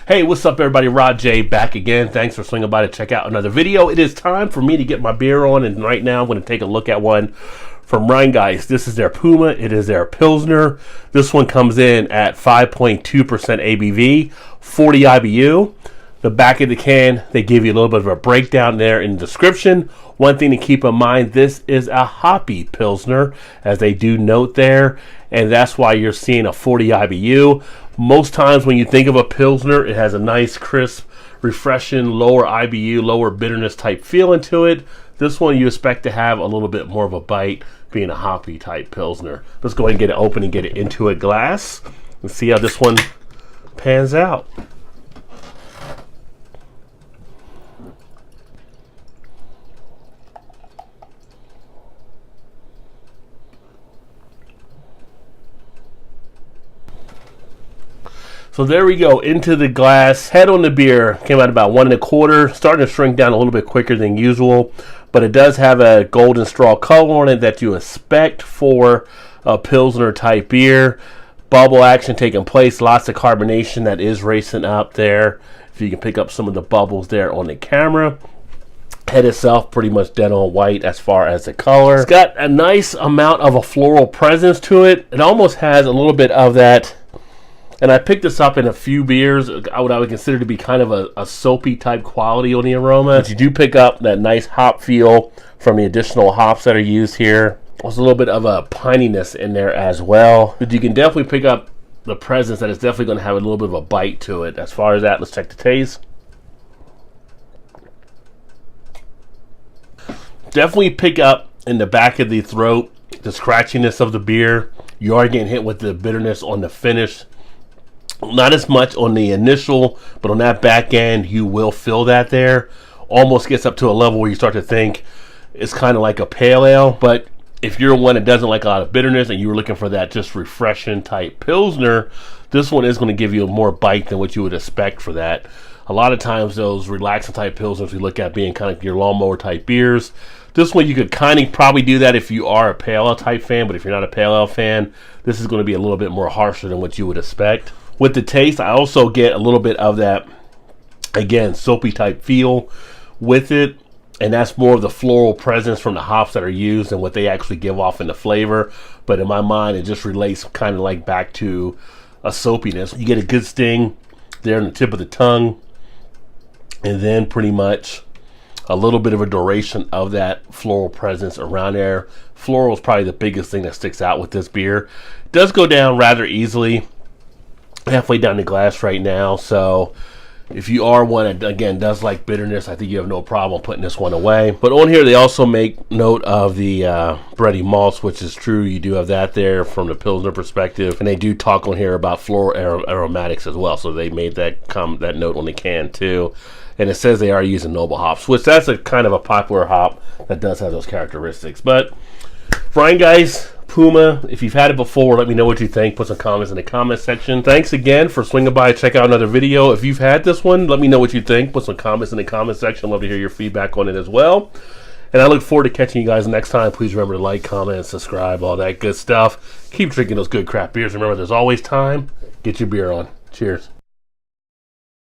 Hey, what's up everybody? Rod J back again. Thanks for swinging by to check out another video. It is time for me to get my beer on, and right now I'm going to take a look at one from Rhinegeist. This is their Puma. It is their Pilsner. This one comes in at 5.2% ABV, 40 IBU. The back of the can, they give you a little bit of a breakdown there in the description. One thing to keep in mind, this is a hoppy Pilsner, as they do note there, and that's why you're seeing a 40 IBU. Most times when you think of a Pilsner, it has a nice, crisp, refreshing, lower IBU, lower bitterness type feeling to it. This one you expect to have a little bit more of a bite, being a hoppy type Pilsner. Let's go ahead and get it open and get it into a glass and see how this one pans out. So there we go, into the glass. Head on the beer came out about 1 1/4, starting to shrink down a little bit quicker than usual, but it does have a golden straw color on it that you expect for a Pilsner type beer. Bubble action taking place, lots of carbonation that is racing up there. If you can pick up some of the bubbles there on the camera. Head itself pretty much dead on white as far as the color. It's got a nice amount of a floral presence to it. It almost has a little bit of that. And I picked this up in a few beers, what I would consider to be kind of a soapy type quality on the aroma. But you do pick up that nice hop feel from the additional hops that are used here. There's a little bit of a pininess in there as well. But you can definitely pick up the presence that is definitely going to have a little bit of a bite to it. As far as that, let's check the taste. Definitely pick up in the back of the throat the scratchiness of the beer. You are getting hit with the bitterness on the finish. Not as much on the initial, but on that back end, you will feel that there. Almost gets up to a level where you start to think it's kind of like a pale ale. But if you're one that doesn't like a lot of bitterness and you were looking for that just refreshing type Pilsner, this one is going to give you a more bite than what you would expect for that. A lot of times those relaxing type Pilsners we look at being kind of your lawnmower type beers. This one you could kind of probably do that if you are a pale ale type fan, but if you're not a pale ale fan, this is going to be a little bit more harsher than what you would expect. With the taste, I also get a little bit of that, again, soapy type feel with it. And that's more of the floral presence from the hops that are used and what they actually give off in the flavor. But in my mind, it just relates kind of like back to a soapiness. You get a good sting there in the tip of the tongue. And then pretty much a little bit of a duration of that floral presence around there. Floral is probably the biggest thing that sticks out with this beer. It does go down rather easily. Halfway down the glass right now, so if you are one that again does like bitterness, I think you have no problem putting this one away. But on here they also make note of the bready malts, which is true. You do have that there from the Pilsner perspective, and they do talk on here about floral aromatics as well, so they made that note on the can too. And it says they are using noble hops, which that's a kind of a popular hop that does have those characteristics. But Rhinegeist Puma, if you've had it before, let me know what you think. Put some comments in the comment section. Thanks again for swinging by. Check out another video. If you've had this one, let me know what you think. Put some comments in the comment section. Love to hear your feedback on it as well. And I look forward to catching you guys next time. Please remember to like, comment, and subscribe, all that good stuff. Keep drinking those good craft beers. Remember, there's always time. Get your beer on. Cheers.